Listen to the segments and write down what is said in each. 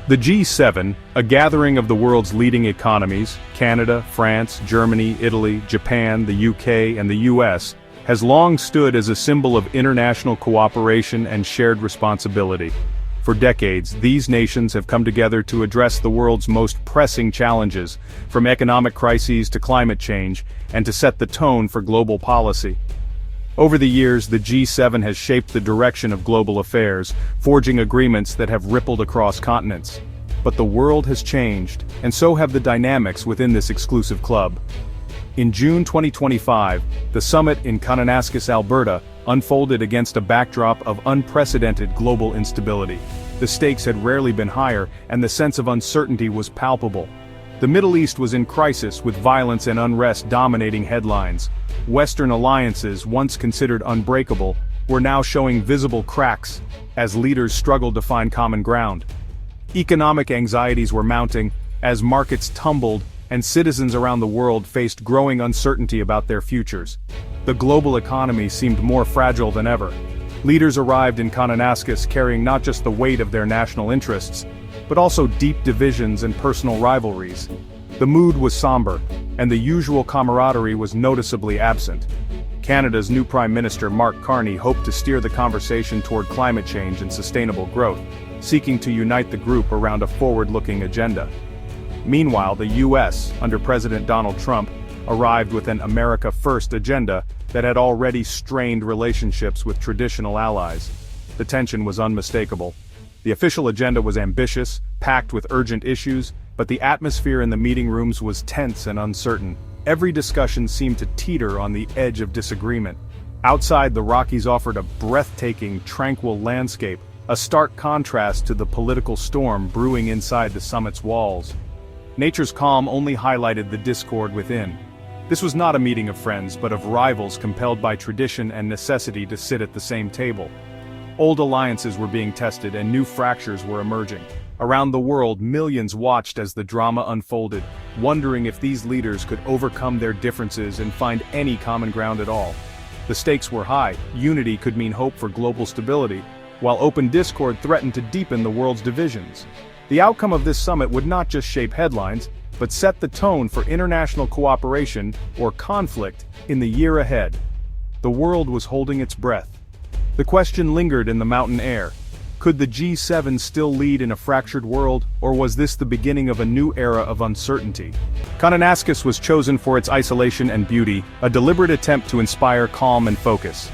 The G7, a gathering of the world's leading economies, Canada, France, Germany, Italy, Japan, the UK, and the US, has long stood as a symbol of international cooperation and shared responsibility. For decades, these nations have come together to address the world's most pressing challenges, from economic crises to climate change, and to set the tone for global policy. Over the years, the G7 has shaped the direction of global affairs, forging agreements that have rippled across continents. But the world has changed, and so have the dynamics within this exclusive club. In June 2025, the summit in Kananaskis, Alberta, unfolded against a backdrop of unprecedented global instability. The stakes had rarely been higher, and the sense of uncertainty was palpable. The Middle East was in crisis, with violence and unrest dominating headlines. Western alliances, once considered unbreakable, were now showing visible cracks as leaders struggled to find common ground. Economic anxieties were mounting as markets tumbled and citizens around the world faced growing uncertainty about their futures. The global economy seemed more fragile than ever. Leaders arrived in Kananaskis carrying not just the weight of their national interests, but also deep divisions and personal rivalries. The mood was somber, and the usual camaraderie was noticeably absent. Canada's new Prime Minister Mark Carney hoped to steer the conversation toward climate change and sustainable growth, seeking to unite the group around a forward-looking agenda. Meanwhile, the US, under President Donald Trump, arrived with an America First agenda that had already strained relationships with traditional allies. The tension was unmistakable. The official agenda was ambitious, packed with urgent issues, but the atmosphere in the meeting rooms was tense and uncertain. Every discussion seemed to teeter on the edge of disagreement. Outside, the Rockies offered a breathtaking, tranquil landscape, a stark contrast to the political storm brewing inside the summit's walls. Nature's calm only highlighted the discord within. This was not a meeting of friends, but of rivals compelled by tradition and necessity to sit at the same table. Old alliances were being tested and new fractures were emerging. Around the world, millions watched as the drama unfolded, wondering if these leaders could overcome their differences and find any common ground at all. The stakes were high. Unity could mean hope for global stability, while open discord threatened to deepen the world's divisions. The outcome of this summit would not just shape headlines, but set the tone for international cooperation, or conflict, in the year ahead. The world was holding its breath. The question lingered in the mountain air. Could the G7 still lead in a fractured world, or was this the beginning of a new era of uncertainty? Kananaskis was chosen for its isolation and beauty, a deliberate attempt to inspire calm and focus.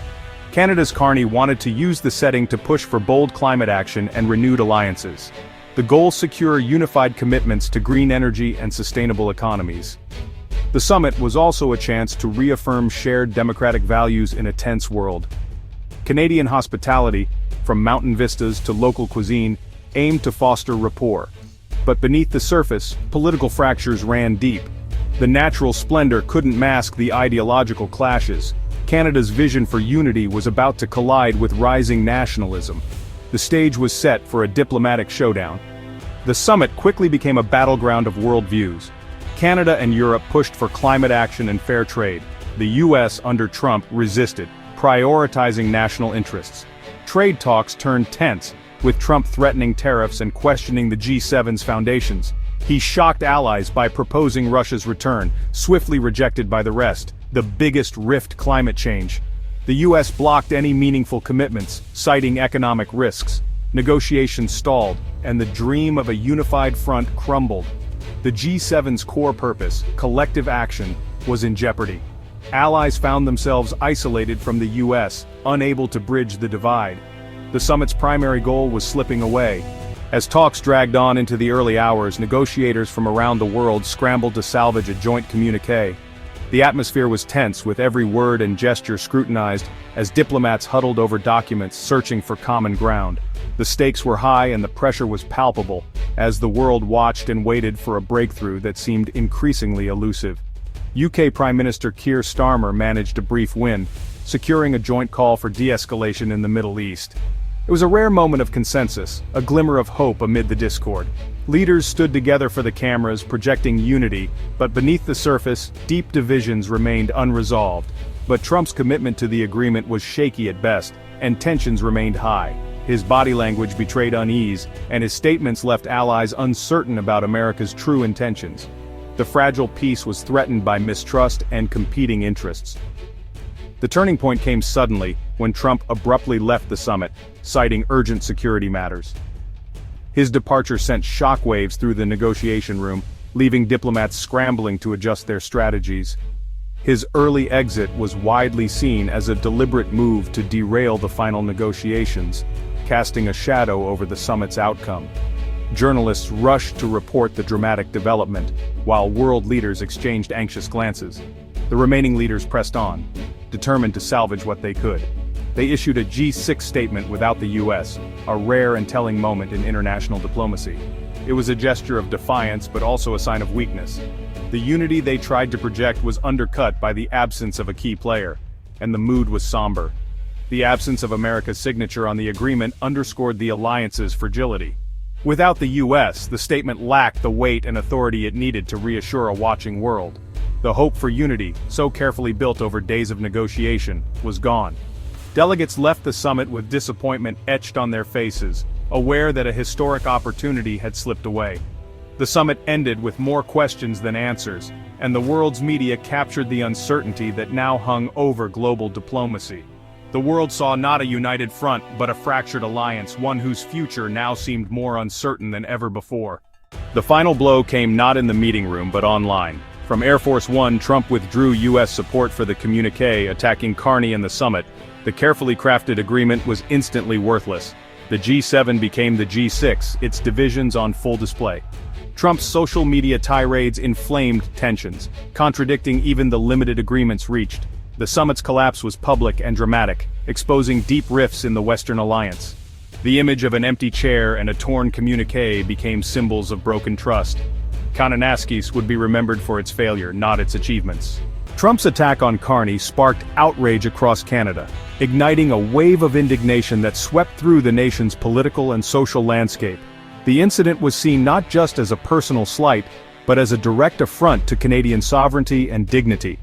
Canada's Carney wanted to use the setting to push for bold climate action and renewed alliances. The goal: secure unified commitments to green energy and sustainable economies. The summit was also a chance to reaffirm shared democratic values in a tense world. Canadian hospitality, from mountain vistas to local cuisine, aimed to foster rapport. But beneath the surface, political fractures ran deep. The natural splendor couldn't mask the ideological clashes. Canada's vision for unity was about to collide with rising nationalism. The stage was set for a diplomatic showdown. The summit quickly became a battleground of worldviews. Canada and Europe pushed for climate action and fair trade. The US, under Trump, resisted, prioritizing national interests. Trade talks turned tense, with Trump threatening tariffs and questioning the G7's foundations. He shocked allies by proposing Russia's return, swiftly rejected by the rest. The biggest rift: climate change. The US blocked any meaningful commitments, citing economic risks. Negotiations stalled, and the dream of a unified front crumbled. The G7's core purpose, collective action, was in jeopardy. Allies found themselves isolated from the US, unable to bridge the divide. The summit's primary goal was slipping away. As talks dragged on into the early hours, negotiators from around the world scrambled to salvage a joint communiqué. The atmosphere was tense, with every word and gesture scrutinized, as diplomats huddled over documents searching for common ground. The stakes were high and the pressure was palpable, as the world watched and waited for a breakthrough that seemed increasingly elusive. UK Prime Minister Keir Starmer managed a brief win, securing a joint call for de-escalation in the Middle East. It was a rare moment of consensus, a glimmer of hope amid the discord. Leaders stood together for the cameras, projecting unity, but beneath the surface, deep divisions remained unresolved. But Trump's commitment to the agreement was shaky at best, and tensions remained high. His body language betrayed unease, and his statements left allies uncertain about America's true intentions. The fragile peace was threatened by mistrust and competing interests. The turning point came suddenly, when Trump abruptly left the summit, citing urgent security matters. His departure sent shockwaves through the negotiation room, leaving diplomats scrambling to adjust their strategies. His early exit was widely seen as a deliberate move to derail the final negotiations, casting a shadow over the summit's outcome. Journalists rushed to report the dramatic development, while world leaders exchanged anxious glances. The remaining leaders pressed on, determined to salvage what they could. They issued a G6 statement without the US, a rare and telling moment in international diplomacy. It was a gesture of defiance but also a sign of weakness. The unity they tried to project was undercut by the absence of a key player, and the mood was somber. The absence of America's signature on the agreement underscored the alliance's fragility. Without the US, the statement lacked the weight and authority it needed to reassure a watching world. The hope for unity, so carefully built over days of negotiation, was gone. Delegates left the summit with disappointment etched on their faces, aware that a historic opportunity had slipped away. The summit ended with more questions than answers, and the world's media captured the uncertainty that now hung over global diplomacy. The world saw not a united front, but a fractured alliance, one whose future now seemed more uncertain than ever before. The final blow came not in the meeting room but online. From Air Force One, Trump withdrew U.S. support for the communiqué attacking Carney and the summit. The carefully crafted agreement was instantly worthless. The G7 became the G6, its divisions on full display. Trump's social media tirades inflamed tensions, contradicting even the limited agreements reached. The summit's collapse was public and dramatic, exposing deep rifts in the Western alliance. The image of an empty chair and a torn communiqué became symbols of broken trust. Kananaskis would be remembered for its failure, not its achievements. Trump's attack on Carney sparked outrage across Canada, igniting a wave of indignation that swept through the nation's political and social landscape. The incident was seen not just as a personal slight, but as a direct affront to Canadian sovereignty and dignity.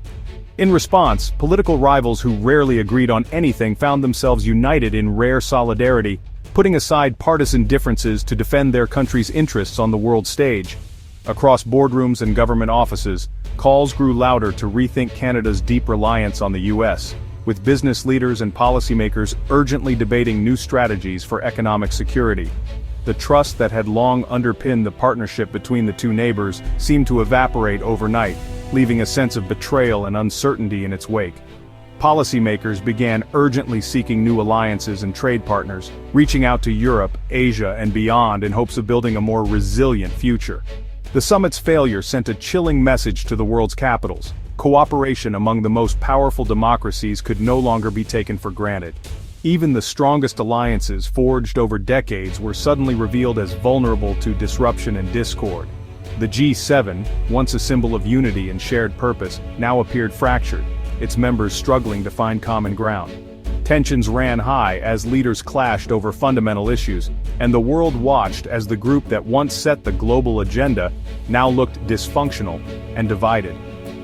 In response, political rivals who rarely agreed on anything found themselves united in rare solidarity, putting aside partisan differences to defend their country's interests on the world stage. Across boardrooms and government offices, calls grew louder to rethink Canada's deep reliance on the US, with business leaders and policymakers urgently debating new strategies for economic security. The trust that had long underpinned the partnership between the two neighbors seemed to evaporate overnight, leaving a sense of betrayal and uncertainty in its wake. Policymakers began urgently seeking new alliances and trade partners, reaching out to Europe, Asia, and beyond in hopes of building a more resilient future. The summit's failure sent a chilling message to the world's capitals. Cooperation among the most powerful democracies could no longer be taken for granted. Even the strongest alliances forged over decades were suddenly revealed as vulnerable to disruption and discord. The G7, once a symbol of unity and shared purpose, now appeared fractured, its members struggling to find common ground. Tensions ran high as leaders clashed over fundamental issues, and the world watched as the group that once set the global agenda now looked dysfunctional and divided.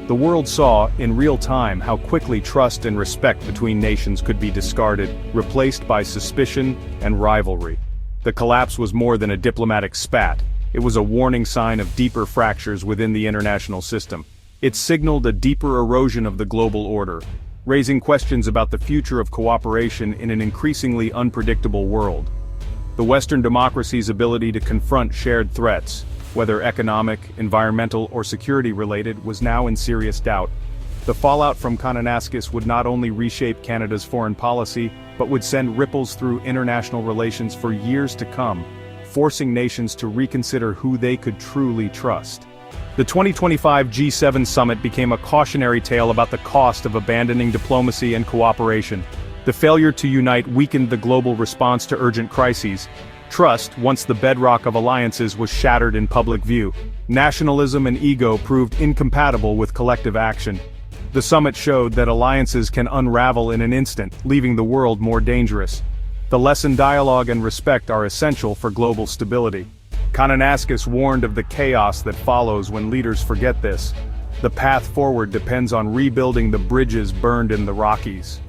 The world saw, in real time, how quickly trust and respect between nations could be discarded, replaced by suspicion and rivalry. The collapse was more than a diplomatic spat. It was a warning sign of deeper fractures within the international system. It signaled a deeper erosion of the global order, raising questions about the future of cooperation in an increasingly unpredictable world. The Western democracy's ability to confront shared threats, whether economic, environmental, or security-related, was now in serious doubt. The fallout from Kananaskis would not only reshape Canada's foreign policy, but would send ripples through international relations for years to come, forcing nations to reconsider who they could truly trust. The 2025 G7 summit became a cautionary tale about the cost of abandoning diplomacy and cooperation. The failure to unite weakened the global response to urgent crises. Trust, once the bedrock of alliances, was shattered in public view. Nationalism and ego proved incompatible with collective action. The summit showed that alliances can unravel in an instant, leaving the world more dangerous. The lesson dialogue and respect are essential for global stability. Kananaskis warned of the chaos that follows when leaders forget this. The path forward depends on rebuilding the bridges burned in the Rockies.